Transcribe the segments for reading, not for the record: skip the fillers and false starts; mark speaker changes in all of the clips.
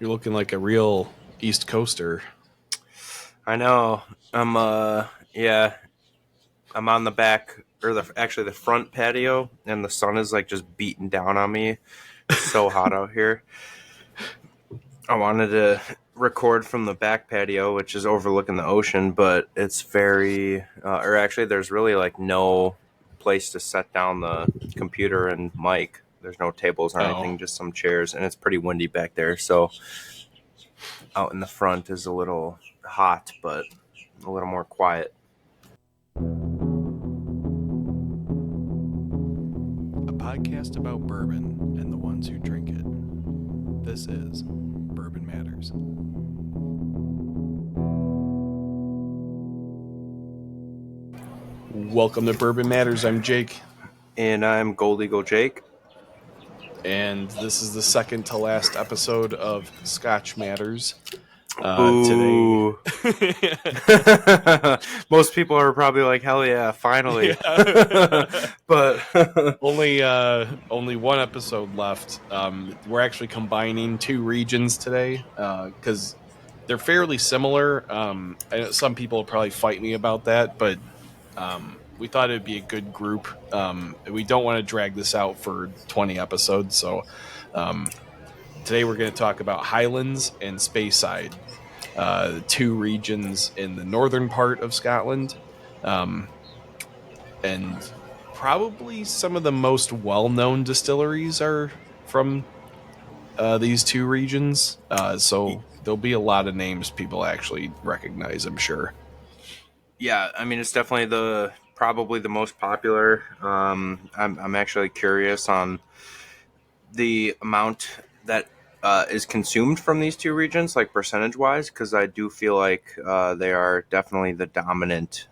Speaker 1: You're looking like a real East Coaster.
Speaker 2: I know. Yeah, I'm on the back or the front patio, and the sun is like just beating down on me. It's so hot out here. I wanted to record from the back patio, which is overlooking the ocean, but it's or actually, there's really like no place to set down the computer and mic. There's no tables or
Speaker 1: Oh,
Speaker 2: anything, just some chairs, and it's pretty windy back there. So out in the front is a little hot, but a little more quiet.
Speaker 1: a podcast about bourbon and the ones who drink it. This is Bourbon Matters. Welcome to Bourbon Matters. I'm Jake,
Speaker 2: And I'm Gold Eagle Jake.
Speaker 1: and this is the second to last episode of Scotch Matters.
Speaker 2: Boo.
Speaker 1: Today,
Speaker 2: Most people are probably like, hell yeah, finally.
Speaker 1: Yeah.
Speaker 2: But
Speaker 1: only one episode left. We're actually combining two regions today because they're fairly similar. I know some people will probably fight me about that, but we thought it'd be a good group. We don't want to drag this out for 20 episodes, so today we're going to talk about Highlands and Speyside, the two regions in the northern part of Scotland, and probably some of the most well-known distilleries are from these two regions. So there'll be a lot of names people actually recognize, I'm sure.
Speaker 2: yeah, I mean, it's definitely probably the most popular. I'm actually curious on the amount that is consumed from these two regions, like percentage wise, because I do feel like they are definitely the dominant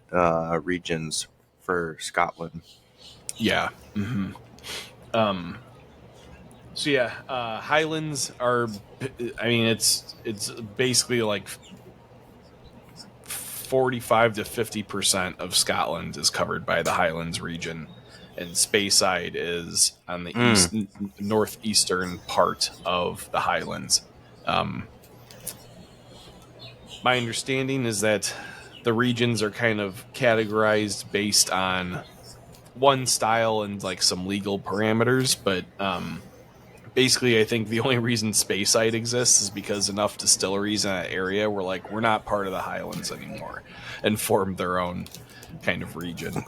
Speaker 2: regions for Scotland.
Speaker 1: Yeah. Mm-hmm. So yeah, Highlands are. I mean, it's basically like 45 to 50% of Scotland is covered by the Highlands region, and Speyside is on the northeastern part of the Highlands. My understanding is that the regions are kind of categorized based on one style and like some legal parameters, but basically I think the only reason Speyside exists is because enough distilleries in that area were like, we're not part of the Highlands anymore, and formed their own kind of region.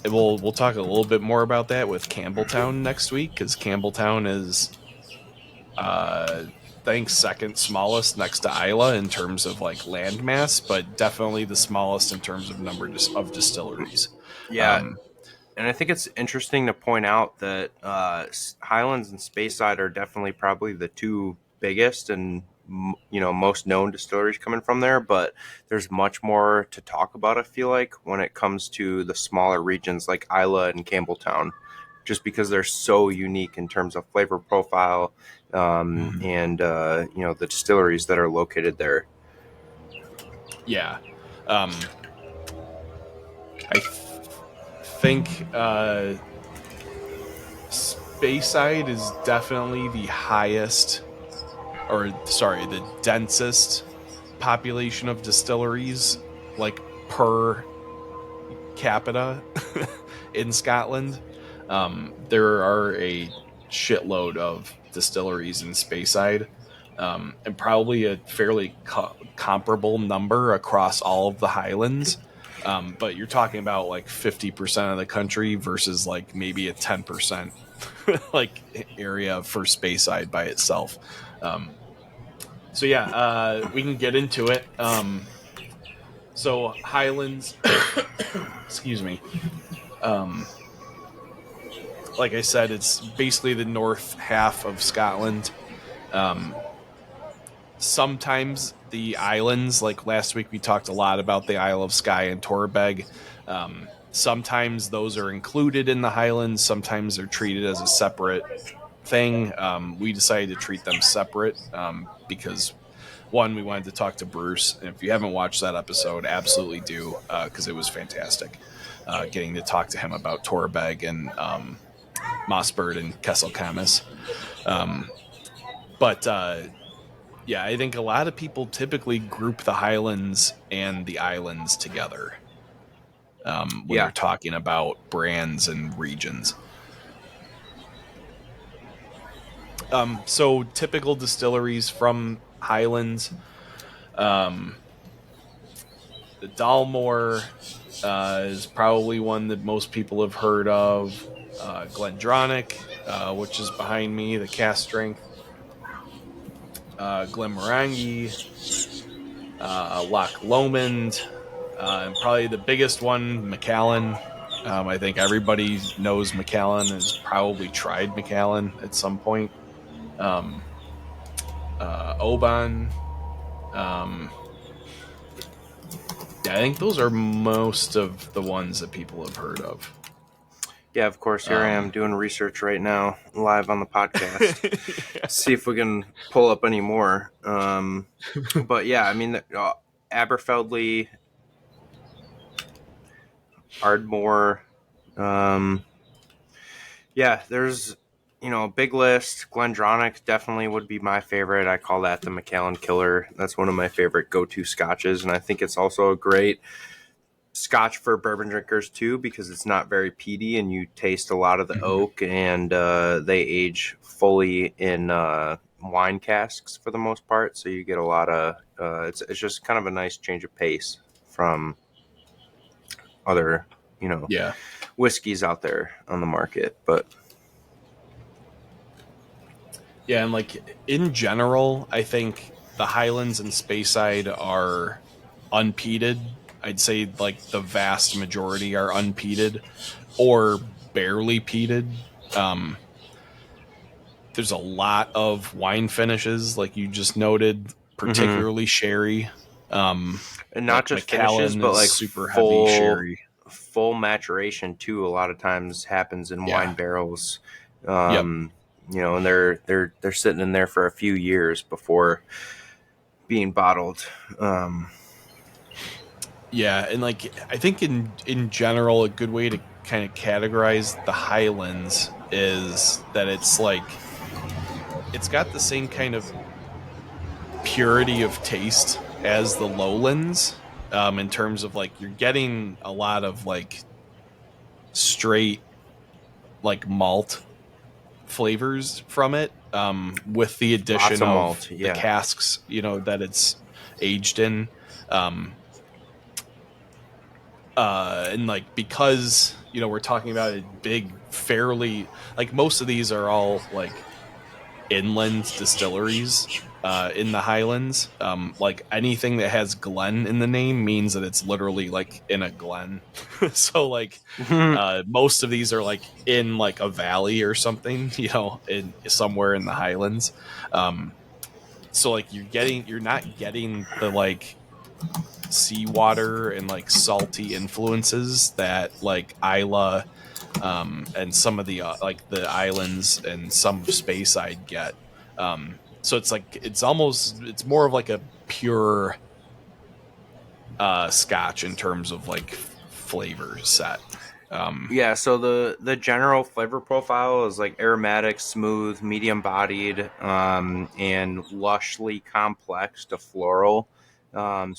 Speaker 1: We'll talk a little bit more about that with Campbelltown next week, because Campbelltown is I think second smallest next to Islay in terms of like land mass, but definitely the smallest in terms of number of distilleries.
Speaker 2: Yeah, and I think it's interesting to point out that Highlands and Speyside are definitely probably the two biggest and most known distilleries coming from there. But there's much more to talk about, I feel like, when it comes to the smaller regions like Islay and Campbelltown, just because they're so unique in terms of flavor profile and the distilleries that are located there.
Speaker 1: Yeah. I think Speyside is definitely the highest, the densest population of distilleries, like per capita in Scotland. There are a shitload of distilleries in Speyside, and probably a fairly comparable number across all of the Highlands. But you're talking about like 50% of the country versus like maybe a 10% like area for Speyside by itself. So yeah, we can get into it. So Highlands, excuse me. Like I said, it's basically the north half of Scotland. Sometimes the islands, like last week we talked a lot about the Isle of Skye and Torrebeg. Sometimes those are included in the Highlands. Sometimes they're treated as a separate thing. We decided to treat them separate because, one, we wanted to talk to Bruce. And if you haven't watched that episode, absolutely do, because it was fantastic getting to talk to him about Torrebeg and Mossberg and Kessel Camas. But yeah, I think a lot of people typically group the Highlands and the islands together when
Speaker 2: Yeah.
Speaker 1: they're talking about brands and regions. So typical distilleries from Highlands, um, the Dalmore is probably one that most people have heard of. Glendronach, which is behind me, the cast strength. Glenmorangie, Loch Lomond, and probably the biggest one, Macallan. I think everybody knows Macallan, has probably tried Macallan at some point. Um, Oban. Um, yeah, I think those are most of the ones that people have heard of.
Speaker 2: Yeah, of course. Here I am
Speaker 1: Um,
Speaker 2: doing research right now, live on the podcast.
Speaker 1: yeah.
Speaker 2: See if we can pull up any more. But yeah, I mean, Aberfeldly, Ardmore. Um, yeah, there's a big list. Glendronach definitely would be my favorite. I call that the Macallan Killer. That's one of my favorite go-to scotches, and I think it's also a great Scotch for bourbon drinkers too, because it's not very peaty and you taste a lot of the
Speaker 1: Mhm.
Speaker 2: oak, and they age fully in wine casks for the most part, so you get a lot of it's just kind of a nice change of pace from other
Speaker 1: Yeah.
Speaker 2: whiskeys out there on the market. But
Speaker 1: Yeah, and like in general, I think the Highlands and Speyside are unpeated. I'd say like the vast majority are unpeated or barely peated. Um, there's a lot of wine finishes, like you just noted,
Speaker 2: mhm.
Speaker 1: particularly sherry.
Speaker 2: And not
Speaker 1: Like
Speaker 2: just finishes,
Speaker 1: Macallan
Speaker 2: but
Speaker 1: is
Speaker 2: like
Speaker 1: super heavy sherry.
Speaker 2: full maturation too. A lot of times happens in wine
Speaker 1: Yeah.
Speaker 2: barrels,
Speaker 1: Yep.
Speaker 2: um, and they're sitting in there for a few years before being bottled. Um,
Speaker 1: Yeah, and like I think in general, a good way to kind of categorize the Highlands is that it's like it's got the same kind of purity of taste as the Lowlands, in terms of like you're getting a lot of like straight like malt flavors from it, with the
Speaker 2: Lots
Speaker 1: addition
Speaker 2: of
Speaker 1: of
Speaker 2: malt,
Speaker 1: the
Speaker 2: yeah.
Speaker 1: casks, that it's aged in. Um, and like because we're talking about a big, fairly like most of these are all like inland distilleries in the Highlands. Like anything that has Glen in the name means that it's literally like in a glen. So like most of these are like in like a valley or something, in somewhere in the Highlands. Um, so like you're not getting the like seawater and like salty influences that like Isla, and some of the like the islands and some of Speyside get. So it's like it's more of like a pure Scotch in terms of like flavor set. Um,
Speaker 2: Yeah, so the general flavor profile is like aromatic, smooth, medium bodied, and lushly complex to floral. So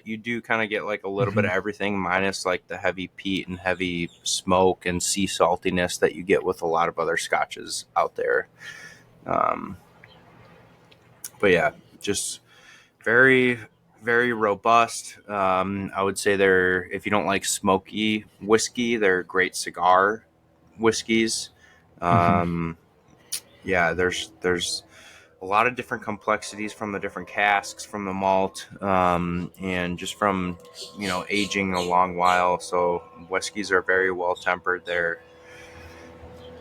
Speaker 2: you do kind of get like a little bit of
Speaker 1: mhm.
Speaker 2: everything, minus like the heavy peat and heavy smoke and sea saltiness that you get with a lot of other scotches out there. Um, but yeah, just very very robust. I would say they're, if you don't like smoky whiskey, they're great cigar whiskeys.
Speaker 1: Mhm.
Speaker 2: Um, yeah, there's a lot of different complexities from the different casks, from the malt, and just from aging a long while. So whiskeys are very well tempered there.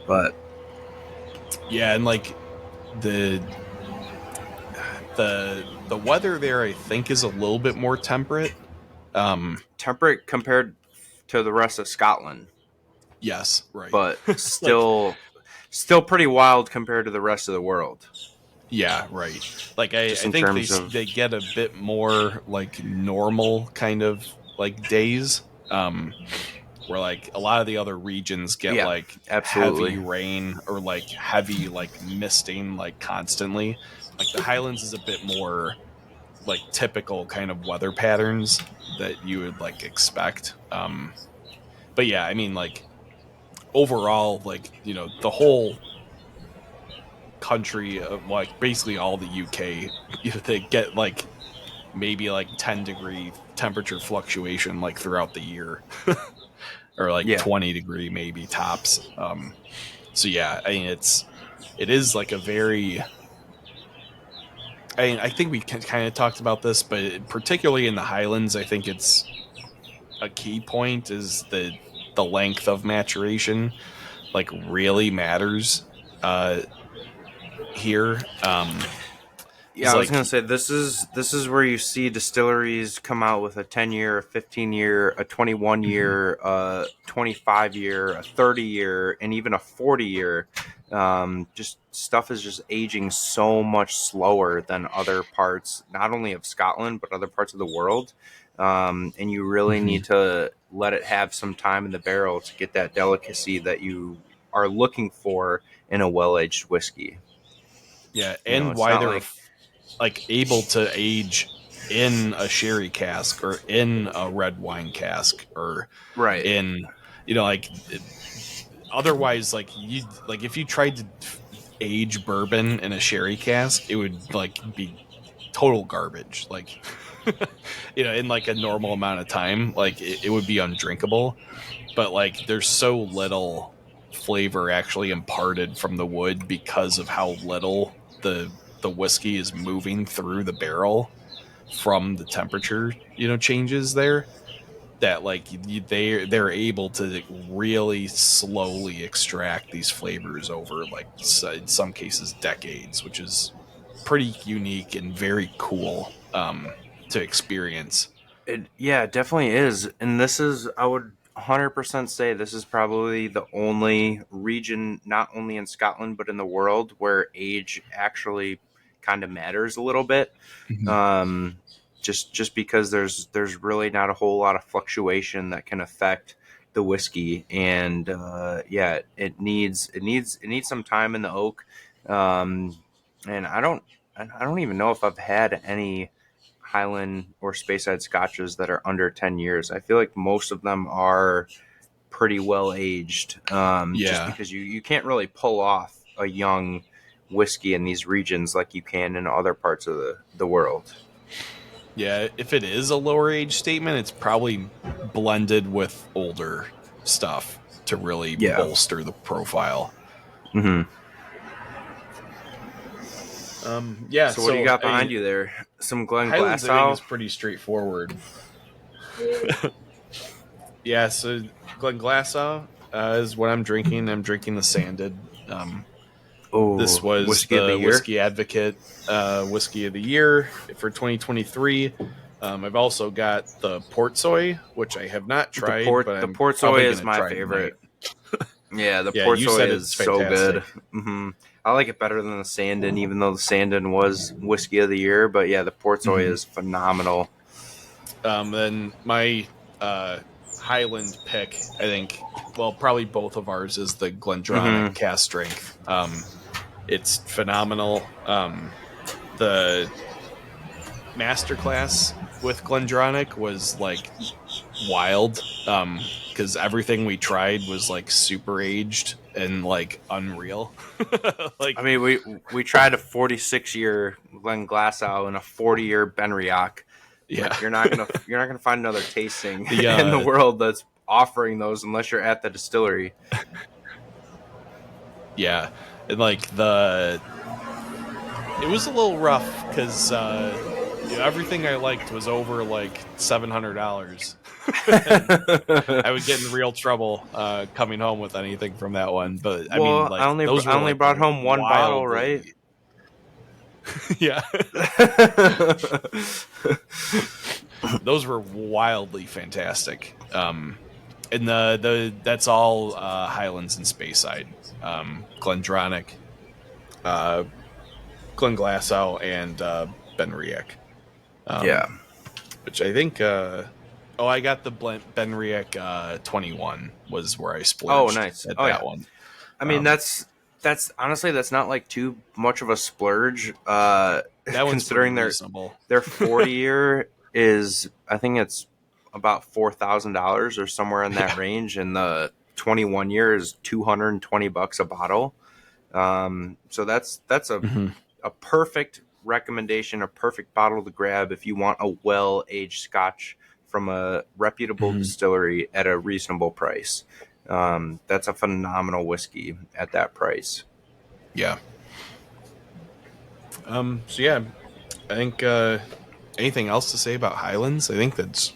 Speaker 2: But
Speaker 1: Yeah, and like the the weather there, I think, is a little bit more temperate. Um,
Speaker 2: temperate compared to the rest of Scotland,
Speaker 1: yes, right.
Speaker 2: but
Speaker 1: Like
Speaker 2: still pretty wild compared to the rest of the world.
Speaker 1: yeah, right. Like
Speaker 2: Just
Speaker 1: I
Speaker 2: in
Speaker 1: think
Speaker 2: terms of
Speaker 1: they get a bit more like normal kind of like days. where like a lot of the other regions get
Speaker 2: Yeah,
Speaker 1: like heavy
Speaker 2: absolutely.
Speaker 1: rain or like heavy like misting like constantly. Like the Highlands is a bit more like typical kind of weather patterns that you would like expect. But yeah, I mean like overall, like the whole country of like basically all the UK, they get like maybe like 10-degree temperature fluctuation like throughout the year, or like
Speaker 2: Yeah.
Speaker 1: 20-degree maybe tops. So yeah, I mean it is like a very. I mean, I think we kind of talked about this, but particularly in the Highlands, I think it's a key point is the length of maturation like really matters uh here.
Speaker 2: Yeah,
Speaker 1: Is
Speaker 2: I was
Speaker 1: like
Speaker 2: gonna say this is where you see distilleries come out with a 10 year, a 15 year, a 21 year, a 25 year, a 30 year, and even a 40 year. Just stuff is just aging so much slower than other parts, not only of Scotland but other parts of the world. And you really need to let it have some time in the barrel to get that delicacy that you are looking for in a well aged whiskey.
Speaker 1: yeah,
Speaker 2: You know,
Speaker 1: and
Speaker 2: it's
Speaker 1: why
Speaker 2: not
Speaker 1: they're
Speaker 2: like
Speaker 1: like able to age in a sherry cask or in a red wine cask or
Speaker 2: right.
Speaker 1: in like otherwise like you like if you tried to age bourbon in a sherry cask it would like be total garbage like in like a normal amount of time like it would be undrinkable, but like there's so little flavor actually imparted from the wood because of how little the whiskey is moving through the barrel from the temperature changes there, that like they're able to like, really slowly extract these flavors over like in some cases decades, which is pretty unique and very cool to experience.
Speaker 2: Yeah, it definitely is. And this is, I would 100% say this is probably the only region, not only in Scotland, but in the world where age actually kind of matters a little bit.
Speaker 1: Mhm.
Speaker 2: Um, just because there's really not a whole lot of fluctuation that can affect the whiskey. And yeah, it needs some time in the oak. Um, and I don't even know if I've had any Highland or Speyside scotches that are under 10 years. I feel like most of them are pretty well aged, just
Speaker 1: Yeah,
Speaker 2: because you can't really pull off a young whiskey in these regions like you can in other parts of the world.
Speaker 1: yeah, if it is a lower age statement it's probably blended with older stuff to really
Speaker 2: Yeah.
Speaker 1: bolster the profile.
Speaker 2: Hmm.
Speaker 1: Yeah,
Speaker 2: So what do you
Speaker 1: so
Speaker 2: got
Speaker 1: I
Speaker 2: behind
Speaker 1: mean
Speaker 2: you there? Some Glen
Speaker 1: Highlands I think
Speaker 2: Glassow?
Speaker 1: is pretty straightforward. Yeah, so Glenglassaugh is what I'm drinking. I'm drinking the Sanded. This
Speaker 2: Oh,
Speaker 1: was
Speaker 2: whiskey of the
Speaker 1: the
Speaker 2: year?
Speaker 1: Whiskey Advocate Whiskey of the Year for 2023. I've also got the Portsoy, which I have not tried, but
Speaker 2: The
Speaker 1: I'm
Speaker 2: port soy
Speaker 1: probably
Speaker 2: is
Speaker 1: going to
Speaker 2: my
Speaker 1: try tonight.
Speaker 2: favorite. Yeah, the
Speaker 1: Yeah,
Speaker 2: port
Speaker 1: you
Speaker 2: soy
Speaker 1: said
Speaker 2: is
Speaker 1: it's
Speaker 2: so good.
Speaker 1: fantastic.
Speaker 2: I like it better than the Sandon, even though the Sandon was whiskey of the year. But yeah, the port soy
Speaker 1: Mhm.
Speaker 2: is phenomenal.
Speaker 1: Then my uh, Highland pick, I think, well, probably both of ours is the Glendronach
Speaker 2: Hmm.
Speaker 1: Cast Strength. It's phenomenal. The masterclass with Glendronach was like wild. Because everything we tried was like super aged and like unreal.
Speaker 2: I
Speaker 1: Like,
Speaker 2: mean, we tried a 46-year Glen Glassow and a 40-year Benriach.
Speaker 1: yeah,
Speaker 2: Like you're not gonna find another tasting
Speaker 1: the
Speaker 2: in the world that's offering those unless you're at the distillery.
Speaker 1: yeah, and like it was a little rough because everything I liked was over like $700, and I would get in real trouble coming home with anything from that one. But I mean,
Speaker 2: Well, I
Speaker 1: like
Speaker 2: only
Speaker 1: those
Speaker 2: I
Speaker 1: were
Speaker 2: only
Speaker 1: like
Speaker 2: brought home one bottle, right?
Speaker 1: wildly, yeah, those were wildly fantastic. And the that's all Highlands and Speyside, Glendronach, uh, Glenglassaugh, and Benriach.
Speaker 2: Yeah.
Speaker 1: Which I think. Oh, I got the Benriach 21 was where I
Speaker 2: Oh,
Speaker 1: splurged
Speaker 2: nice.
Speaker 1: at
Speaker 2: Oh
Speaker 1: that
Speaker 2: yeah.
Speaker 1: one.
Speaker 2: I mean,
Speaker 1: Um,
Speaker 2: that's honestly that's not like too much of a splurge.
Speaker 1: that one's pretty
Speaker 2: Considering
Speaker 1: reasonable.
Speaker 2: their 40 year is, I think it's about $4,000 or somewhere in that
Speaker 1: Yeah.
Speaker 2: range, and the 21 year is $220 a bottle. So that's
Speaker 1: Hmm.
Speaker 2: a perfect recommendation, a perfect bottle to grab if you want a well aged Scotch from a reputable
Speaker 1: Hmm.
Speaker 2: distillery at a reasonable price. That's a phenomenal whiskey at that price.
Speaker 1: Yeah. So yeah, I think anything else to say about Highlands? I think that's.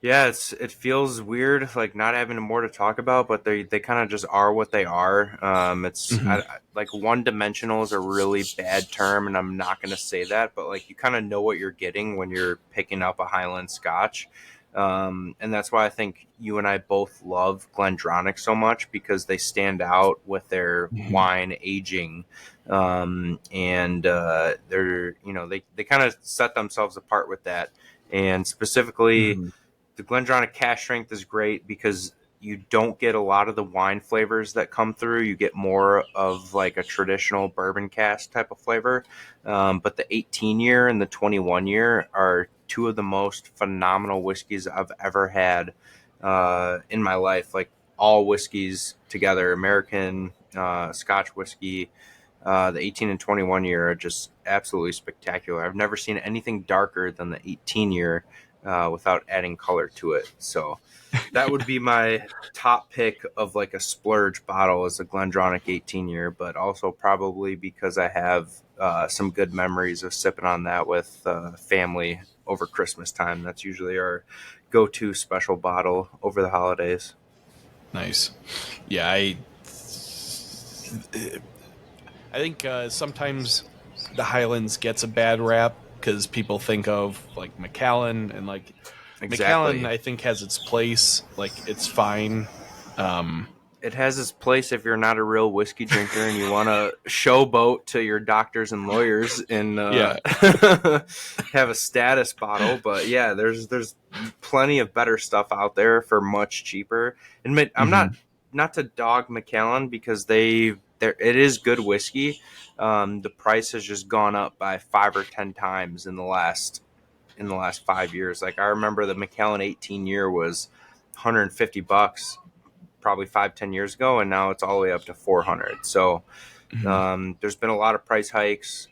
Speaker 2: Yeah, it feels weird like not having more to talk about, but they kind of just are what they are.
Speaker 1: Mhm.
Speaker 2: Like one dimensional is a really bad term, and I'm not going to say that, but like you kind of know what you're getting when you're picking up a Highland Scotch. And that's why I think you and I both love Glendronach so much, because they stand out with their
Speaker 1: Mhm.
Speaker 2: wine aging, and they're, you know, they kind of set themselves apart with that, and specifically
Speaker 1: Mhm.
Speaker 2: the Glendronach cash strength is great because you don't get a lot of the wine flavors that come through. You get more of like a traditional bourbon cask type of flavor. But the 18 year and the 21 year are two of the most phenomenal whiskeys I've ever had in my life. Like all whiskeys together, American, Scotch whiskey, the 18 and 21 year are just absolutely spectacular. I've never seen anything darker than the 18 year without adding color to it. So that would be my top pick of like a splurge bottle is a Glendronach 18 year, but also probably because I have some good memories of sipping on that with family over Christmas time. That's usually our go-to special bottle over the holidays.
Speaker 1: Nice. Yeah, I think sometimes the Highlands gets a bad rap because people think of like Macallan and like Macallan.
Speaker 2: Exactly.
Speaker 1: I think has its place. Like it's fine. Um,
Speaker 2: It has its place if you're not a real whiskey drinker and you want to showboat to your doctors and lawyers and
Speaker 1: yeah.
Speaker 2: have a status bottle. But yeah, there's plenty of better stuff out there for much cheaper. And I'm
Speaker 1: Hmm.
Speaker 2: not to dog Macallan because it is good whiskey. The price has just gone up by 5 or 10 times in the last 5 years. Like I remember the Macallan 18 year was $150 probably 5-10 years ago, and now it's all the way up to 400. So
Speaker 1: Hmm.
Speaker 2: there's been a lot of price hikes,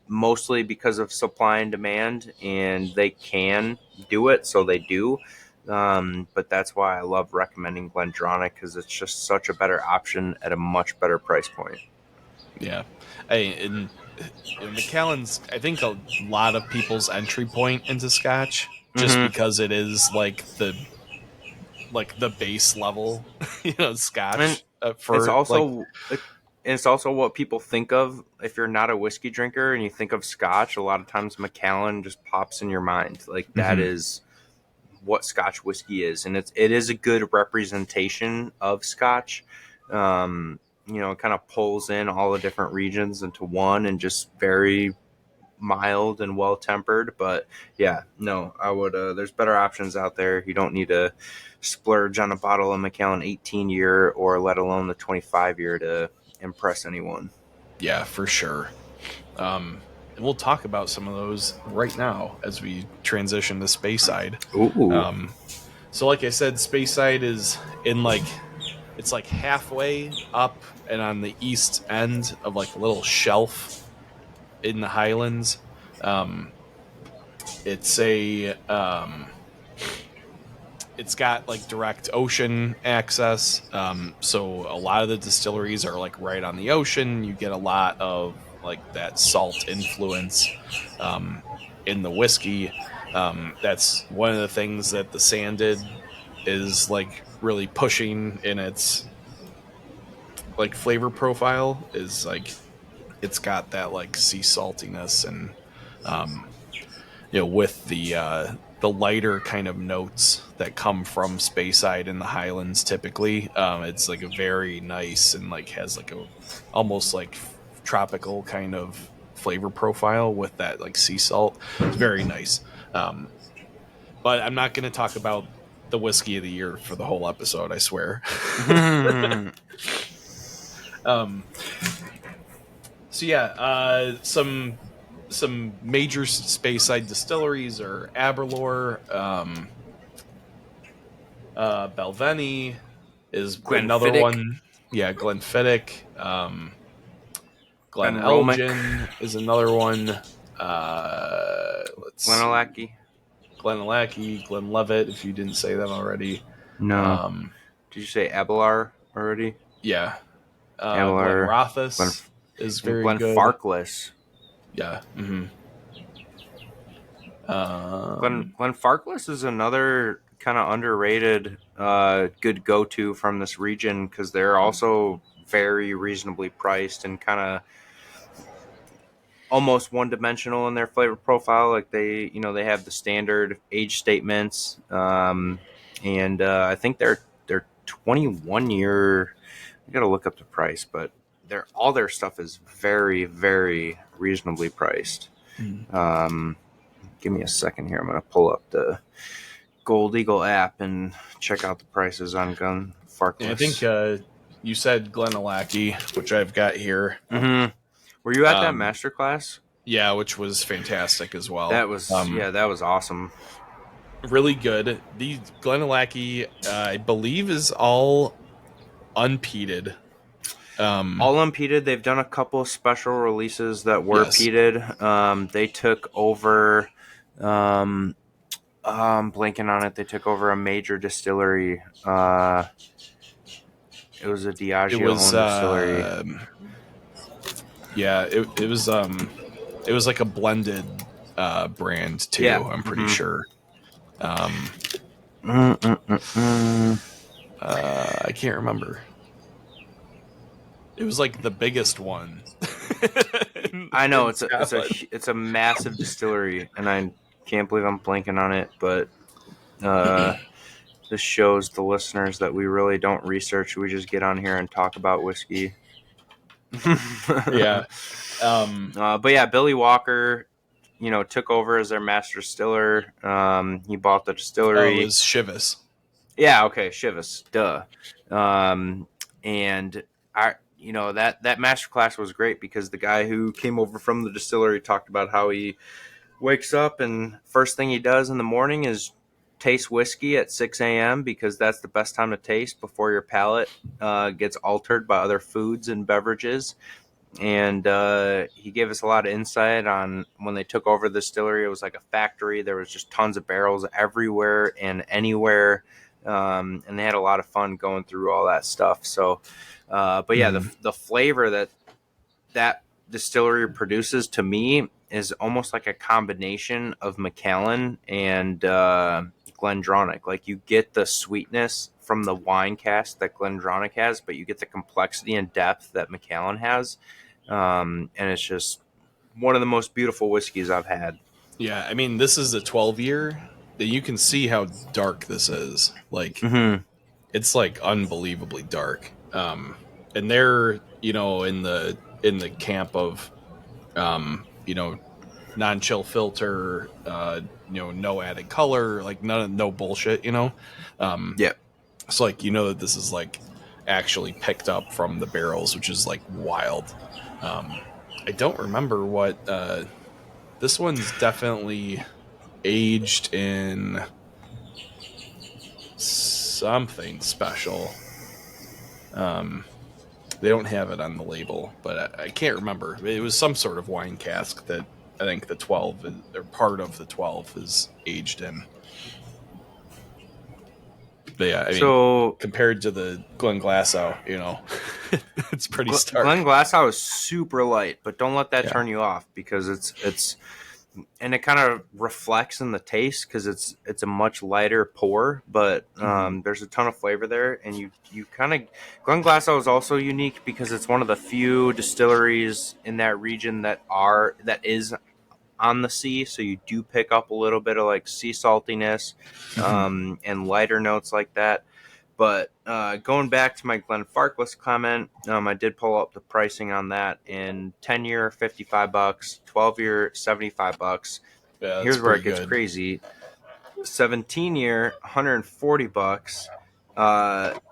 Speaker 2: mostly because of supply and demand, and they can do it, so they do. But that's why I love recommending Glendronach, because it's just such a better option at a much better price point.
Speaker 1: Yeah. And Macallan's, I think, a lot of people's entry point into Scotch, just
Speaker 2: Mm-hmm.
Speaker 1: because it is like the base level,
Speaker 2: And
Speaker 1: Scotch
Speaker 2: it's
Speaker 1: for like.
Speaker 2: also it's also what people think of if you're not a whiskey drinker and you think of Scotch. A lot of times, Macallan just pops in your mind. Like that
Speaker 1: Mhm.
Speaker 2: is what Scotch whiskey is, and it is a good representation of Scotch. It kind of pulls in all the different regions into one, and just very mild and well tempered. But yeah, no, I would. There's better options out there. You don't need to splurge on a bottle of Macallan 18 year or let alone the 25 year to impress anyone.
Speaker 1: Yeah, for sure. And we'll talk about some of those right now as we transition to Speyside.
Speaker 2: Ooh.
Speaker 1: Um, so, like I said, Speyside is in like it's like halfway up and on the east end of like a little shelf in the Highlands. Um, it's a it's got like direct ocean access. So a lot of the distilleries are like right on the ocean. You get a lot of like that salt influence um, in the whiskey. That's one of the things that the Sanded is like really pushing in its like flavor profile is like it's got that like sea saltiness and um, with the lighter kind of notes that come from Speyside in the Highlands typically. It's like a very nice and like has like a almost like tropical kind of flavor profile with that like sea salt. It's very nice. Um, But I'm not going to talk about the whiskey of the year for the whole episode, I swear. um, so yeah, some major Speyside distilleries are Aberlour, Balvenie is another
Speaker 2: Glenfiddich,
Speaker 1: one. Yeah, Glenfiddich, Glen
Speaker 2: Glenromick,
Speaker 1: Elgin is another one. Let's see,
Speaker 2: Glenallachie.
Speaker 1: Glenallachie, Glenlivet, if you didn't say that already.
Speaker 2: No.
Speaker 1: Um,
Speaker 2: Did you say Abelard already?
Speaker 1: yeah,
Speaker 2: Abelard, Glen,
Speaker 1: Glenrothes is
Speaker 2: and
Speaker 1: very good.
Speaker 2: Glenfarclas.
Speaker 1: Yeah.
Speaker 2: Glenfarclas is another kind of underrated, good go-to from this region because they're also very reasonably priced and kind of almost one-dimensional in their flavor profile. Like they have the standard age statements, and I think they're 21 year. I gotta look up the price, but all their stuff is very very reasonably priced.
Speaker 1: Mhm.
Speaker 2: Um, Give me a second here. I'm gonna pull up the Gold Eagle app and check out the prices on Gun
Speaker 1: Yeah, I think
Speaker 2: Farkless.
Speaker 1: you said Glenallachie, which I've got here.
Speaker 2: Mm-hmm. Were you at that
Speaker 1: Um,
Speaker 2: master class?
Speaker 1: yeah, which was fantastic as well.
Speaker 2: That was that was awesome.
Speaker 1: Really good. The Glenallachie, I believe, is all unpeated.
Speaker 2: All unpeated. They've done a couple of special releases that were
Speaker 1: Yes,
Speaker 2: peated. They took over. Um, I'm blanking on it. They took over a major distillery. It was a
Speaker 1: it
Speaker 2: Diageo
Speaker 1: was.
Speaker 2: owned distillery.
Speaker 1: Yeah, it was like a blended brand too.
Speaker 2: Yeah.
Speaker 1: I'm pretty
Speaker 2: Mm-hmm.
Speaker 1: sure. Um,
Speaker 2: Mm-mm-mm-mm.
Speaker 1: I can't remember. It was like the biggest one.
Speaker 2: I know
Speaker 1: in
Speaker 2: it's
Speaker 1: Scotland.
Speaker 2: a massive distillery, and I can't believe I'm blanking on it. But uh, this shows the listeners that we really don't research. We just get on here and talk about whiskey.
Speaker 1: Yeah.
Speaker 2: But yeah, Billy Walker, took over as their master distiller. He bought the
Speaker 1: Oh, it
Speaker 2: distillery.
Speaker 1: was Chivas.
Speaker 2: Yeah, okay, Chivas, duh. Um, and that master class was great because the guy who came over from the distillery talked about how he wakes up and first thing he does in the morning is taste whiskey at 6 a.m. because that's the best time to taste before your palate gets altered by other foods and beverages. And he gave us a lot of insight on when they took over the distillery. It was like a factory. There was just tons of barrels everywhere and anywhere, and they had a lot of fun going through all that stuff. So, but yeah,
Speaker 1: Mm.
Speaker 2: the flavor that distillery produces to me is almost like a combination of Macallan and Glendronach. Like you get the sweetness from the wine cask that Glendronach has, but you get the complexity and depth that Macallan has. And it's just one of the most beautiful whiskeys I've had.
Speaker 1: Yeah, I mean, this is a 12 year. You can see how dark this is. Like,
Speaker 2: Mm-hmm.
Speaker 1: it's like unbelievably dark. And they're, in the camp of, non-chill filter, no added color, like no bullshit, Um,
Speaker 2: Yeah.
Speaker 1: so like, that this is like actually picked up from the barrels, which is like wild. Um, I don't remember what, this one's definitely aged in something special. Um, they don't have it on the label, but I can't remember. It was some sort of wine cask that I think the 12 is, or part of the 12 is aged in. But yeah, I mean,
Speaker 2: So
Speaker 1: compared to the Glenglassaugh, it's pretty
Speaker 2: Glen
Speaker 1: stark.
Speaker 2: Glasgow is super light, but don't let that
Speaker 1: Yeah.
Speaker 2: turn you off because it's and it kind of reflects in the taste because it's a much lighter pour, but
Speaker 1: Mm-hmm.
Speaker 2: there's a ton of flavor there, and you kind of Glenglassaugh is also unique because it's one of the few distilleries in that region that is on the sea, so you do pick up a little bit of like sea saltiness
Speaker 1: Mm-hmm.
Speaker 2: and lighter notes like that. But going back to my Glenfarclas comment, I did pull up the pricing on that. In 10-year, $55, 12-year, $75.
Speaker 1: Yeah, that's
Speaker 2: Here's where it
Speaker 1: pretty
Speaker 2: gets
Speaker 1: good.
Speaker 2: crazy. 17 year, $140.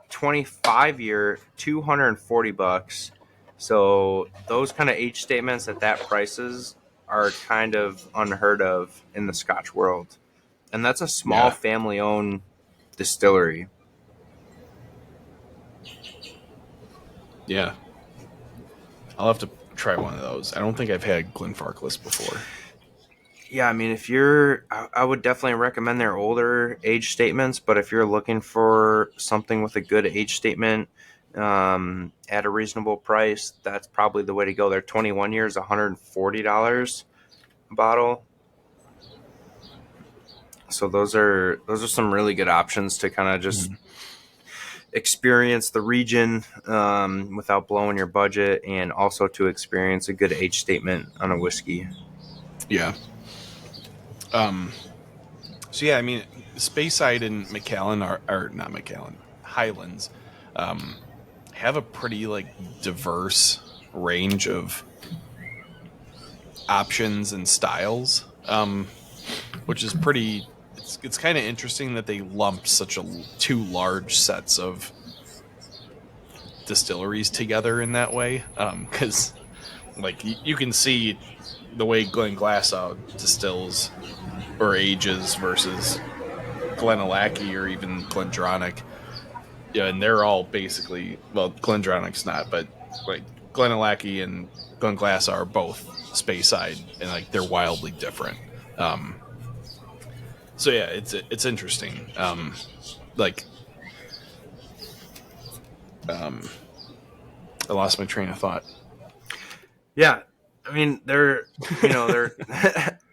Speaker 2: 25 year, $240. So those kind of age statements at that prices are kind of unheard of in the Scotch world. And that's a small
Speaker 1: Yeah,
Speaker 2: family owned distillery.
Speaker 1: yeah. I'll have to try one of those. I don't think I've had Glenfarclas before.
Speaker 2: Yeah, I mean, if you're, I would definitely recommend their older age statements, but if you're looking for something with a good age statement at a reasonable price, that's probably the way to go. They're 21 years, $140 a bottle. So those are some really good options to kind of just
Speaker 1: Mhm.
Speaker 2: experience the region without blowing your budget, and also to experience a good age statement on a whiskey.
Speaker 1: Yeah. Um. So yeah, I mean, Speyside and Macallan are not Macallan, Highlands, um, have a pretty like diverse range of options and styles, which is pretty. It's kind of interesting that they lumped such two large sets of distilleries together in that way, because like you can see the way Glenglassaugh distills or ages versus Glenallachie or even Glendronach. Yeah, and they're all basically, well, Glendronach's not, but like Glenallachie and Glenglassaugh are both Speyside, and like they're wildly different. Um, so yeah, it's interesting. Like um, I lost my train of thought.
Speaker 2: Yeah, I mean they're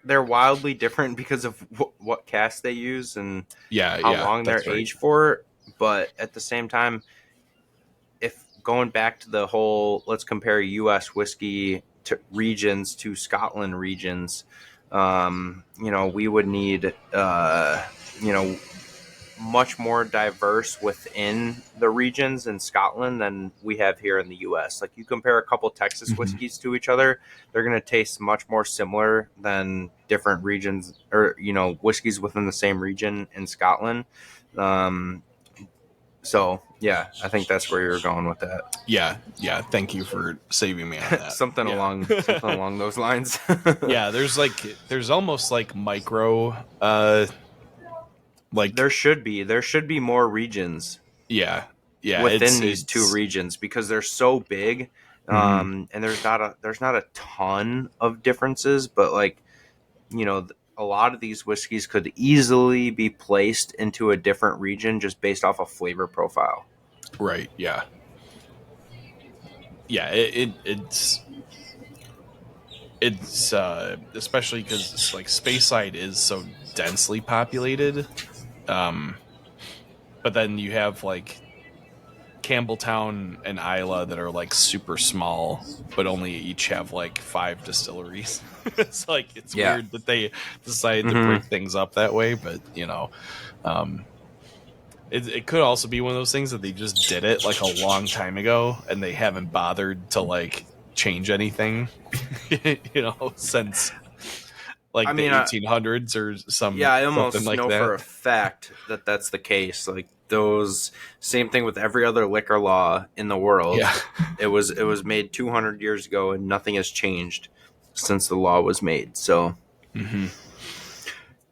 Speaker 2: they're wildly different because of what cask they use and
Speaker 1: Yeah,
Speaker 2: how
Speaker 1: yeah,
Speaker 2: long they're
Speaker 1: that's right.
Speaker 2: aged for. But at the same time, if going back to the whole, let's compare U.S. whiskey to regions to Scotland regions, we would need much more diverse within the regions in Scotland than we have here in the US. Like you compare a couple Texas
Speaker 1: Mm-hmm.
Speaker 2: whiskeys to each other, they're going to taste much more similar than different regions or whiskeys within the same region in Scotland. Um, so yeah, I think that's where you're going with that.
Speaker 1: Yeah, yeah. Thank you for saving me on that.
Speaker 2: something
Speaker 1: Yeah,
Speaker 2: along something along those lines.
Speaker 1: yeah. There's almost like micro, like
Speaker 2: there should be more regions
Speaker 1: yeah, yeah.
Speaker 2: within these two
Speaker 1: It's
Speaker 2: regions because they're so big,
Speaker 1: mhm.
Speaker 2: and there's not a ton of differences, but like a lot of these whiskeys could easily be placed into a different region just based off a flavor profile.
Speaker 1: Right. Yeah, yeah. It's especially because like Speyside is so densely populated. Um, but then you have like Campbelltown and Isla that are like super small, but only each have like 5 distilleries. It's
Speaker 2: Yeah.
Speaker 1: weird that they decided to
Speaker 2: Hmm.
Speaker 1: break things up that way, but um, it could also be one of those things that they just did it like a long time ago and they haven't bothered to like change anything, since
Speaker 2: I
Speaker 1: like the
Speaker 2: mean,
Speaker 1: 1800s or
Speaker 2: yeah, I
Speaker 1: something
Speaker 2: almost
Speaker 1: like
Speaker 2: know
Speaker 1: that.
Speaker 2: for a fact that that's the case. Like those, same thing with every other liquor law in the world.
Speaker 1: Yeah.
Speaker 2: It was made 200 years ago, and nothing has changed since the law was made. So
Speaker 1: Hmm.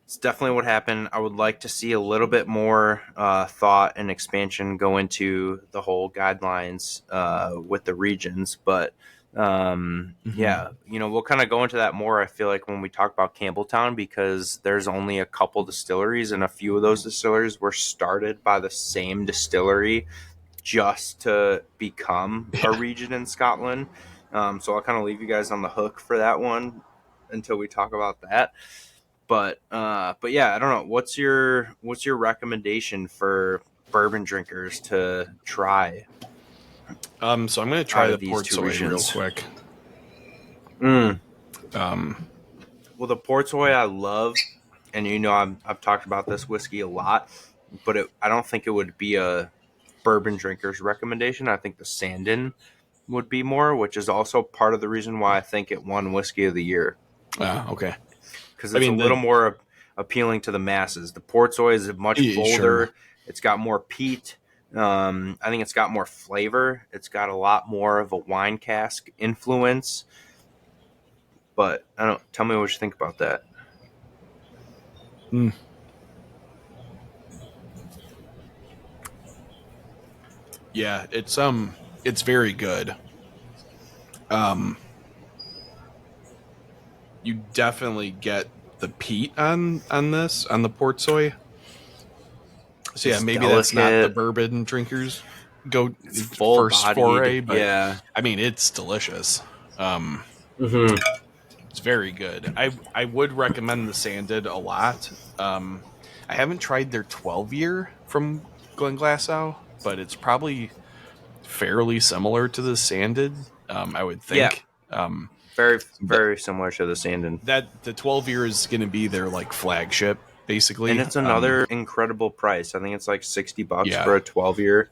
Speaker 2: it's definitely what happened. I would like to see a little bit more thought and expansion go into the whole guidelines with the regions, but
Speaker 1: Hmm.
Speaker 2: yeah, we'll kind of go into that more. I feel like when we talk about Campbelltown, because there's only a couple distilleries, and a few of those distilleries were started by the same distillery just to become a
Speaker 1: Yeah.
Speaker 2: region in Scotland. So I'll kind of leave you guys on the hook for that one until we talk about that. But yeah, I don't know. What's your recommendation for bourbon drinkers to try
Speaker 1: So I'm gonna
Speaker 2: out
Speaker 1: try the
Speaker 2: of these
Speaker 1: port
Speaker 2: two
Speaker 1: soy real
Speaker 2: regions?
Speaker 1: quick.
Speaker 2: Mm.
Speaker 1: Um,
Speaker 2: Well, the Portsoy I love, and I've talked about this whiskey a lot, but I don't think it would be a bourbon drinker's recommendation. I think the Sandon would be more, which is also part of the reason why I think it won whiskey of the year
Speaker 1: okay.
Speaker 2: because
Speaker 1: I
Speaker 2: it's a
Speaker 1: mean
Speaker 2: little
Speaker 1: the
Speaker 2: more appealing to the masses. The Portsoy is much
Speaker 1: Sure.
Speaker 2: bolder. It's got more peat. I think it's got more flavor. It's got a lot more of a wine cask influence. But I don't. Tell me what you think about that.
Speaker 1: Mm. Yeah, it's very good. Um, you definitely get the peat on this on the port soy. So yeah,
Speaker 2: It's
Speaker 1: maybe that's not the
Speaker 2: delicate.
Speaker 1: bourbon drinkers go
Speaker 2: It's full
Speaker 1: first
Speaker 2: bodied.
Speaker 1: foray, but
Speaker 2: Yeah.
Speaker 1: I mean it's delicious. Um,
Speaker 2: Mm-hmm.
Speaker 1: it's very good. I would recommend the Sanded a lot. I haven't tried their 12-year from Glenglassaugh, but it's probably fairly similar to the Sanded. I would
Speaker 2: Yeah.
Speaker 1: think.
Speaker 2: Very,
Speaker 1: That
Speaker 2: very similar to the Sandin.
Speaker 1: that the 12-year is going to be their like flagship,
Speaker 2: And
Speaker 1: basically.
Speaker 2: it's another incredible price. I think it's like $60
Speaker 1: Yeah.
Speaker 2: for a 12-year.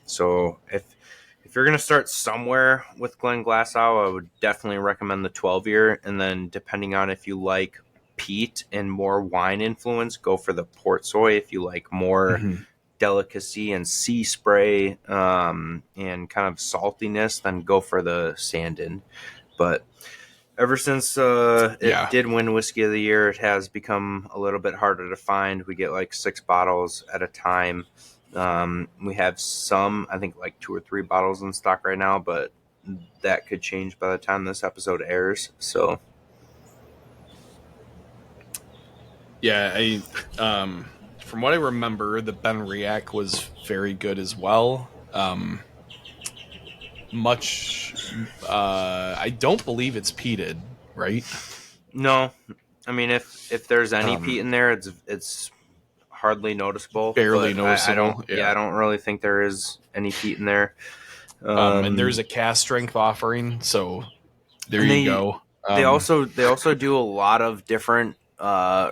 Speaker 2: So if you're gonna start somewhere with Glen Glasgow, I would definitely recommend the 12-year. And then depending on if you like peat and more wine influence, go for the Port Soy. If you like more
Speaker 1: Mhm.
Speaker 2: delicacy and sea spray and kind of saltiness, then go for the Sandin. But ever since it
Speaker 1: Yeah.
Speaker 2: did win Whiskey of the Year, it has become a little bit harder to find. We get like 6 bottles at a time. We have some, I think, like 2 or 3 bottles in stock right now, but that could change by the time this episode airs. So,
Speaker 1: Yeah, from what I remember, the Ben Riach was very good as well. Much I don't believe it's peated, right?
Speaker 2: no, I mean, if there's any peat
Speaker 1: Um
Speaker 2: in there, it's hardly noticeable.
Speaker 1: Barely
Speaker 2: But I don't,
Speaker 1: noticeable.
Speaker 2: yeah,
Speaker 1: Yeah.
Speaker 2: I don't really think there is any peat in there.
Speaker 1: And there's
Speaker 2: Um,
Speaker 1: a cast strength offering, so there
Speaker 2: and
Speaker 1: you
Speaker 2: they
Speaker 1: go.
Speaker 2: they also do a lot of different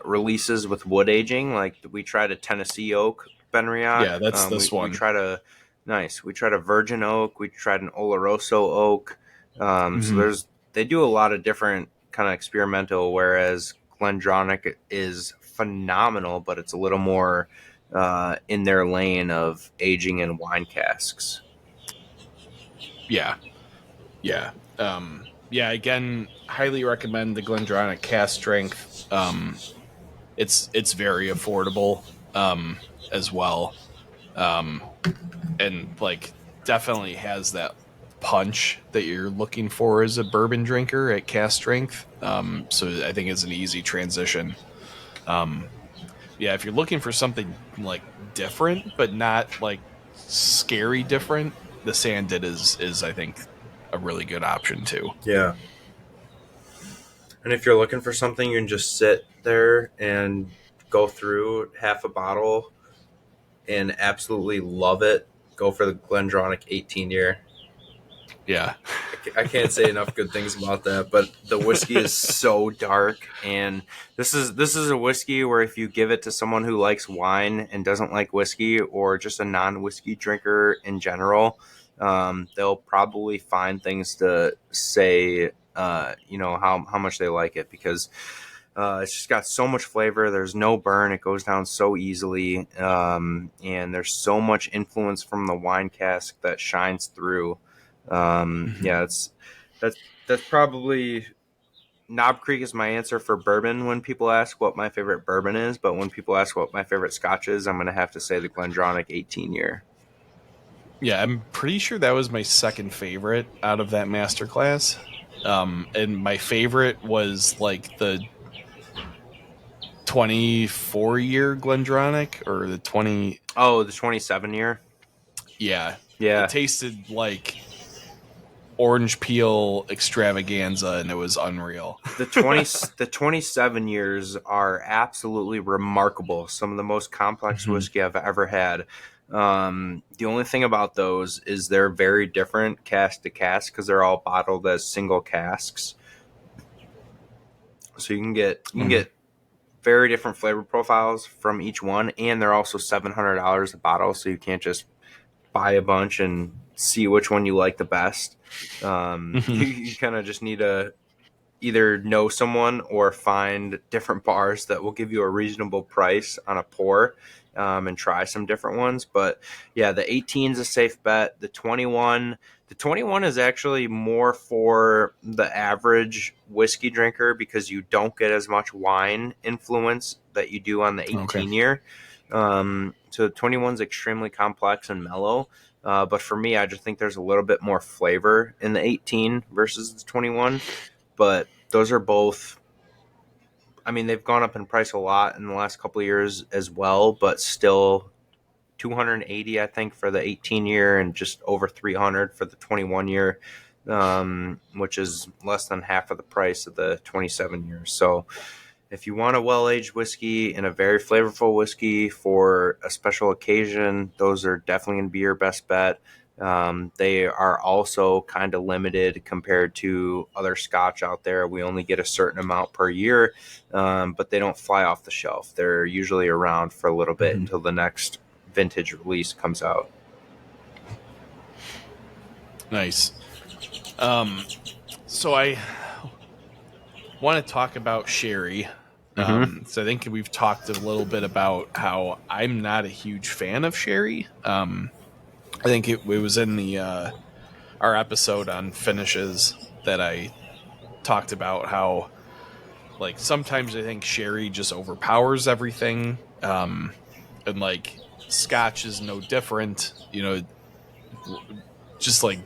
Speaker 2: releases with wood aging. Like we tried a Tennessee oak Benriach.
Speaker 1: Yeah, that's
Speaker 2: We
Speaker 1: this
Speaker 2: we
Speaker 1: one.
Speaker 2: tried a nice. We tried a virgin oak. We tried an Oloroso oak. So
Speaker 1: Mhm.
Speaker 2: there's they do a lot of different kind of experimental. Whereas Glendronach is phenomenal, but it's a little more in their lane of aging in wine casks.
Speaker 1: Yeah. Yeah. Yeah, again, highly recommend the Glendronach cast strength. It's very affordable as well. Um and like definitely has that punch that you're looking for as a bourbon drinker at cast strength. So I think it's an easy transition. Um, yeah, if you're looking for something like different, but not like scary different, the Sanded is I think a really good option too.
Speaker 2: Yeah. And if you're looking for something, you can just sit there and go through half a bottle and absolutely love it. Go for the Glendronach 18-year.
Speaker 1: Yeah,
Speaker 2: I can't say enough good things about that. But the whiskey is so dark, and this is a whiskey where if you give it to someone who likes wine and doesn't like whiskey, or just a non-whiskey drinker in general, they'll probably find things to say. How much they like it because it's just got so much flavor. There's no burn. It goes down so easily. And there's so much influence from the wine cask that shines through.
Speaker 1: Mhm.
Speaker 2: Yeah, that's probably Knob Creek is my answer for bourbon when people ask what my favorite bourbon is. But when people ask what my favorite Scotch is, I'm going to have to say the Glendronach 18-year.
Speaker 1: Yeah. I'm pretty sure that was my second favorite out of that masterclass. And my favorite was like the 24-year Glendronach or the 20.
Speaker 2: Oh, the 27-year.
Speaker 1: Yeah, it
Speaker 2: Yeah,
Speaker 1: tasted like orange peel extravaganza, and it was unreal.
Speaker 2: the 20 the 27 years are absolutely remarkable. Some of the most complex
Speaker 1: Mhm.
Speaker 2: whiskey I've ever had. The only thing about those is they're very different cask to cask because they're all bottled as single casks. So you can get very different flavor profiles from each one, and they're also $700 a bottle. So you can't just buy a bunch and see which one you like the best. You,
Speaker 1: Mhm.
Speaker 2: you kind of just need to either know someone or find different bars that will give you a reasonable price on a pour, and try some different ones. But yeah, the 18 is a safe bet. The 21 is actually more for the average whiskey drinker because you don't get as much wine influence that you do on the
Speaker 1: Okay.
Speaker 2: 18 year. So the 21 is extremely complex and mellow. But for me, I just think there's a little bit more flavor in the 18 versus the 21. But those are both, I mean, they've gone up in price a lot in the last couple of years as well, but still 280, I think, for the 18 year and just over 300 for the 21 year, which is less than half of the price of the 27 years. So if you want a well-aged whiskey and a very flavorful whiskey for a special occasion, those are definitely going to be your best bet. They are also kind of limited compared to other Scotch out there. We only get a certain amount per year, but they don't fly off the shelf. They're usually around for a little bit
Speaker 1: Hmm.
Speaker 2: until the next vintage release comes out.
Speaker 1: Nice. Um, so I want to talk about sherry.
Speaker 2: Mm-hmm.
Speaker 1: So I think we've talked a little bit about how I'm not a huge fan of sherry. I think it was in the our episode on finishes that I talked about how like sometimes I think sherry just overpowers everything, and like Scotch is no different. You know, just like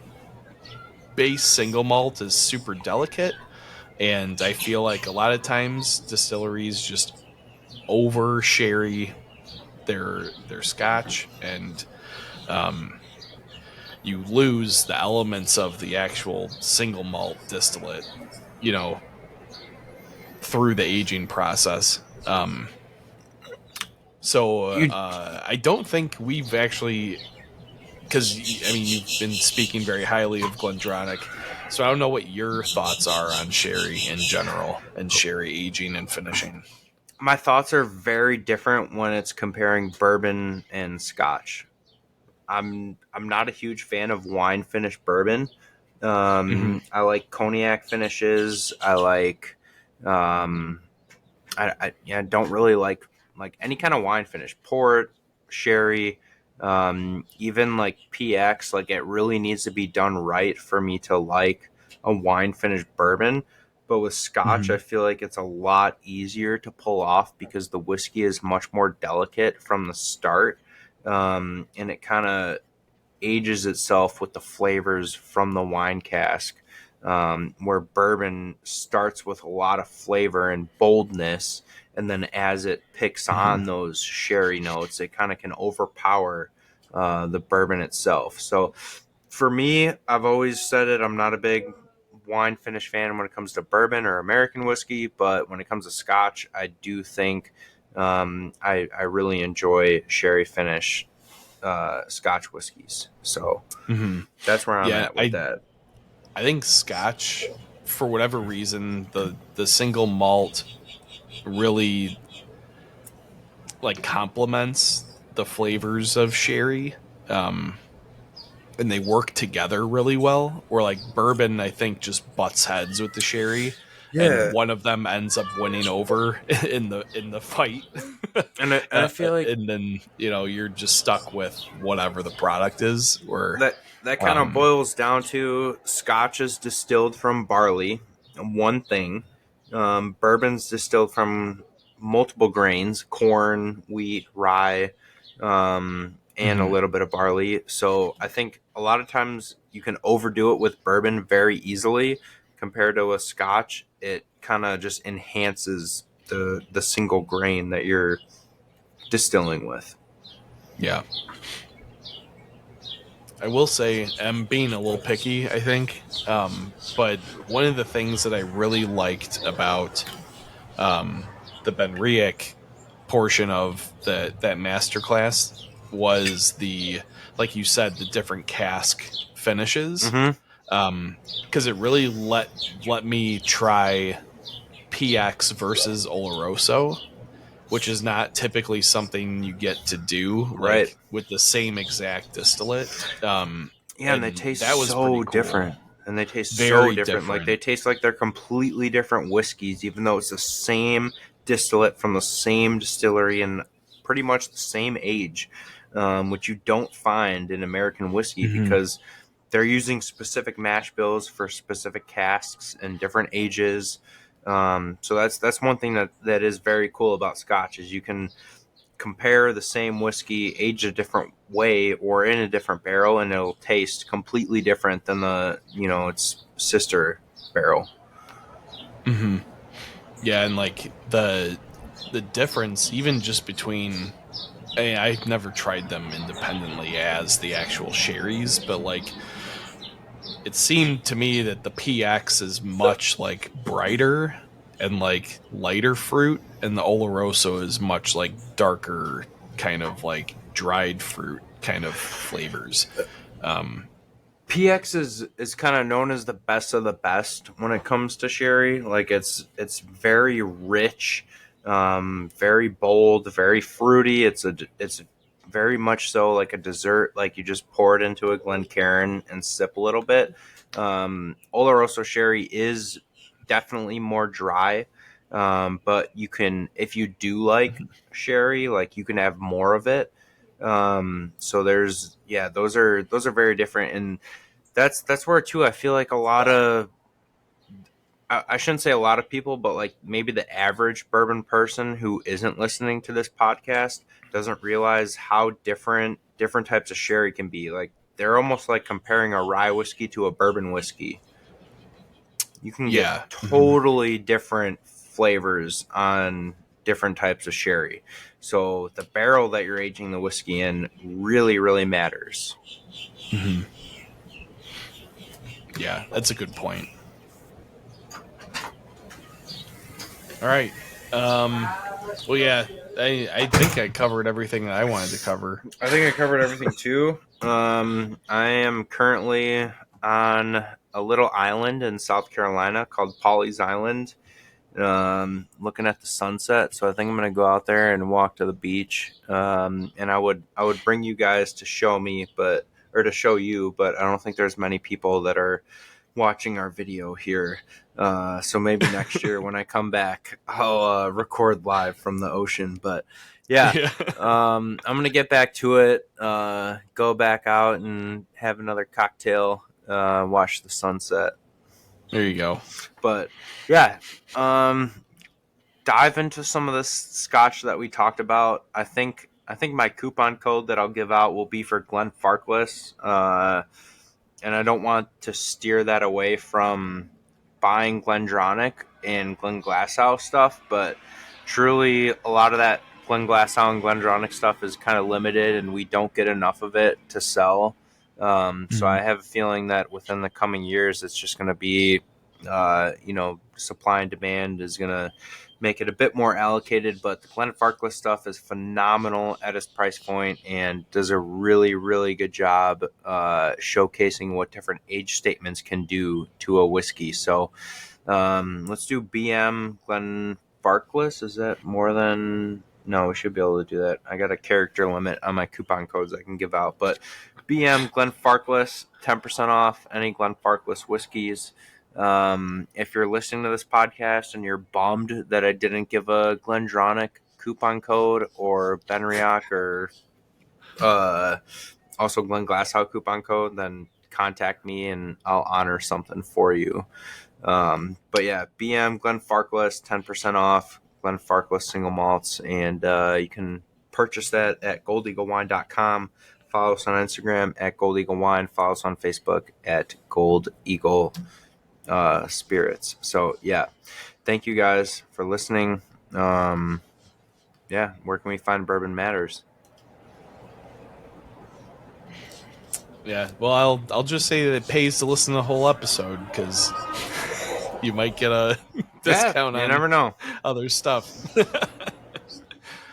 Speaker 1: base single malt is super delicate, and I feel like a lot of times distilleries just over sherry their Scotch, and um, you lose the elements of the actual single malt distillate, you know, through the aging process.
Speaker 2: You
Speaker 1: I don't think we've actually, because I mean you've been speaking very highly of Glendronach, so I don't know what your thoughts are on sherry in general and sherry aging and finishing.
Speaker 2: My thoughts are very different when it's comparing bourbon and Scotch. I'm not a huge fan of wine finished bourbon.
Speaker 1: Hmm.
Speaker 2: I like cognac finishes. I like um, yeah, don't really like any kind of wine finish. Port, sherry, even like PX. Like it really needs to be done right for me to like a wine finished bourbon. But with Scotch,
Speaker 1: Hmm.
Speaker 2: I feel like it's a lot easier to pull off because the whiskey is much more delicate from the start, and it kind of ages itself with the flavors from the wine cask, where bourbon starts with a lot of flavor and boldness, and then as it picks
Speaker 1: Hmm.
Speaker 2: on those sherry notes, it kind of can overpower the bourbon itself. So for me, I've always said it, I'm not a big wine finish fan when it comes to bourbon or American whiskey, but when it comes to Scotch, I do think I really enjoy sherry finish Scotch whiskeys. So
Speaker 1: Hmm.
Speaker 2: that's where I'm
Speaker 1: Yeah,
Speaker 2: at with that.
Speaker 1: I think Scotch, for whatever reason, the single malt really like complements the flavors of sherry, um, and they work together really well. Or like bourbon, I think just butts heads with the sherry, and
Speaker 2: Yeah,
Speaker 1: one of them ends up winning over in the fight,
Speaker 2: and I feel like
Speaker 1: and then you're just stuck with whatever the product is. Or
Speaker 2: that kind of
Speaker 1: um,
Speaker 2: boils down to Scotch is distilled from barley, one thing. Bourbon's distilled from multiple grains: corn, wheat, rye, and a
Speaker 1: mhm.
Speaker 2: little bit of barley. So I think a lot of times you can overdo it with bourbon very easily compared to a Scotch. It kind of just enhances the single grain that you're distilling with.
Speaker 1: Yeah. I will say I'm being a little picky, I think. But one of the things that I really liked about the Ben Riach portion of that masterclass was the, like you said, the different cask finishes.
Speaker 2: Mm-hmm.
Speaker 1: Because it really let me try PX versus Oloroso, which is not typically something you get to do
Speaker 2: Right.
Speaker 1: like with the same exact distillate.
Speaker 2: Yeah, and they
Speaker 1: And
Speaker 2: taste
Speaker 1: that was pretty
Speaker 2: so
Speaker 1: cool.
Speaker 2: different. and they taste so
Speaker 1: Very
Speaker 2: different. Like, they
Speaker 1: different.
Speaker 2: taste like they're completely different whiskeys, even though it's the same distillate from the same distillery and pretty much the same age, which you don't find in American whiskey because they're using specific mash bills for specific casks and different ages. So that's one thing that is very cool about Scotch is you can compare the same whiskey aged a different way or in a different barrel, and it'll taste completely different than its sister barrel.
Speaker 1: Yeah, and like the difference, even just between, I've never tried them independently as the actual sherries, but like it seemed to me that the PX is much like brighter and like lighter fruit, and the Oloroso is much like darker, kind of like dried fruit kind of flavors.
Speaker 2: PX is kind of known as the best of the best when it comes to sherry. Like, it's very rich, very bold, very fruity. It's very much so like a dessert. Like, you just pour it into a Glencairn and sip a little bit. Oloroso sherry is definitely more dry, but you can, if you do like sherry, like, you can have more of it. So there's, yeah, those are very different, and that's where too I feel like a lot of, I shouldn't say a lot of people, but like maybe the average bourbon person who isn't listening to this podcast doesn't realize how different types of sherry can be. Like, they're almost like comparing a rye whiskey to a bourbon whiskey. You can get
Speaker 1: Yeah.
Speaker 2: totally different flavors on different types of sherry. So the barrel that you're aging the whiskey in really, really matters.
Speaker 1: Yeah, that's a good point. All right. Well, yeah, I think I covered everything that I wanted to cover.
Speaker 2: I think I covered everything too. I am currently on a little island in South Carolina called Pawleys Island, looking at the sunset. So I think I'm gonna go out there and walk to the beach. And I would bring you guys to show me, or to show you, but I don't think there's many people that are watching our video here. So maybe next year when I come back, I'll record live from the ocean. But yeah,
Speaker 1: Yeah.
Speaker 2: I'm gonna get back to it. Go back out and have another cocktail. Watch the sunset.
Speaker 1: There you go.
Speaker 2: But yeah, dive into some of this scotch that we talked about. I think my coupon code that I'll give out will be for Glen Farkless. And I don't want to steer that away from buying Glendronach and Glen Glasshouse stuff, but truly a lot of that Glen Glasshouse and Glendronach stuff is kind of limited, and we don't get enough of it to sell. So I have a feeling that within the coming years, it's just going to be, supply and demand is going to make it a bit more allocated. But the Glen Farkless stuff is phenomenal at its price point and does a really, really good job showcasing what different age statements can do to a whiskey. So let's do BM Glen Farkless. Is that more than... No, we should be able to do that. I got a character limit on my coupon codes I can give out. But BM Glen Farkless, 10% off any Glen Farkless whiskeys. If you're listening to this podcast and you're bummed that I didn't give a Glendronach coupon code or Benriach or also Glen Glasshouse coupon code, then contact me and I'll honor something for you. But yeah, BM Glen Farkless, 10% off Glen Farkless single malts, and you can purchase that at goldeaglewine.com. Follow us on Instagram at Gold Eagle Wine. Follow us on Facebook at Gold Eagle Spirits. So yeah, thank you guys for listening. Yeah, where can we find Bourbon Matters?
Speaker 1: Yeah. Well, I'll just say that it pays to listen to the whole episode because you might get a discount
Speaker 2: You
Speaker 1: on
Speaker 2: never know.
Speaker 1: other stuff.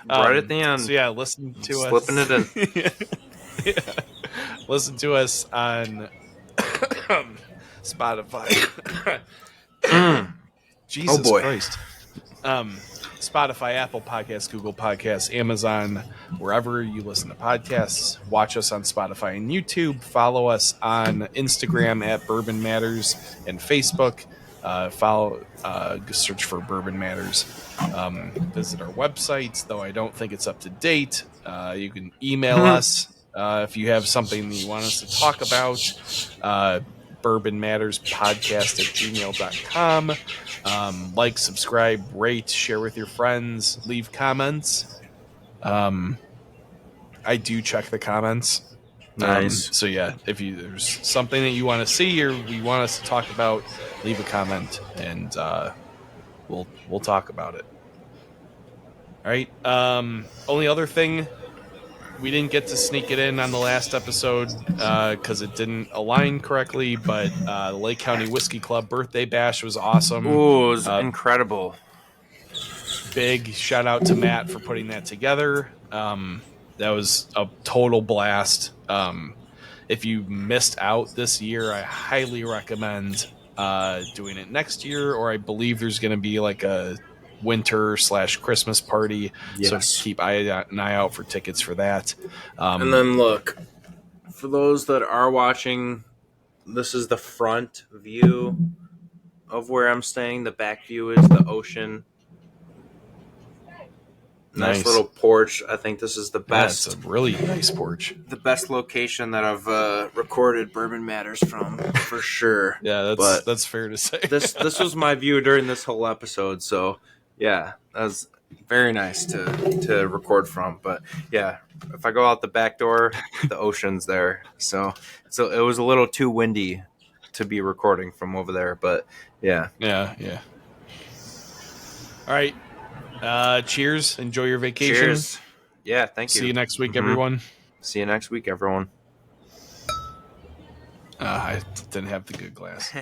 Speaker 2: Right at the end.
Speaker 1: So yeah, listen to
Speaker 2: Slipping
Speaker 1: us.
Speaker 2: it in.
Speaker 1: Yeah. Listen to us on Spotify.
Speaker 2: Oh
Speaker 1: Jesus
Speaker 2: boy.
Speaker 1: Christ. Spotify, Apple Podcasts, Google Podcasts, Amazon, wherever you listen to podcasts. Watch us on Spotify and YouTube. Follow us on Instagram at Bourbon Matters and Facebook. Search for Bourbon Matters. Visit our websites, though I don't think it's up to date. You can email us if you have something that you want us to talk about. Bourbon Matters Podcast at gmail.com. Like, subscribe, rate, share with your friends, leave comments. I do check the comments.
Speaker 2: Nice.
Speaker 1: So yeah, if there's something that you want to see or we want us to talk about, leave a comment and we'll talk about it. All right. Only other thing, we didn't get to sneak it in on the last episode because it didn't align correctly, but the Lake County Whiskey Club birthday bash was awesome.
Speaker 2: Ooh, it was incredible.
Speaker 1: Big shout out to Matt for putting that together. That was a total blast. If you missed out this year, I highly recommend doing it next year, or I believe there's going to be like a winter/Christmas party.
Speaker 2: Yes.
Speaker 1: So keep an eye out for tickets for that.
Speaker 2: And then look, for those that are watching, this is the front view of where I'm staying. The back view is the ocean. Nice little porch. I think this is the best.
Speaker 1: It's a really nice porch.
Speaker 2: The best location that I've recorded Bourbon Matters from, for sure.
Speaker 1: Yeah, that's fair to say.
Speaker 2: this was my view during this whole episode, so yeah, that was very nice to record from. But yeah, if I go out the back door, the ocean's there. So it was a little too windy to be recording from over there, but yeah.
Speaker 1: Yeah. All right. Cheers. Enjoy your vacation.
Speaker 2: Cheers. Yeah, thank you.
Speaker 1: See you next week, everyone.
Speaker 2: See you next week, everyone.
Speaker 1: I didn't have the good glass.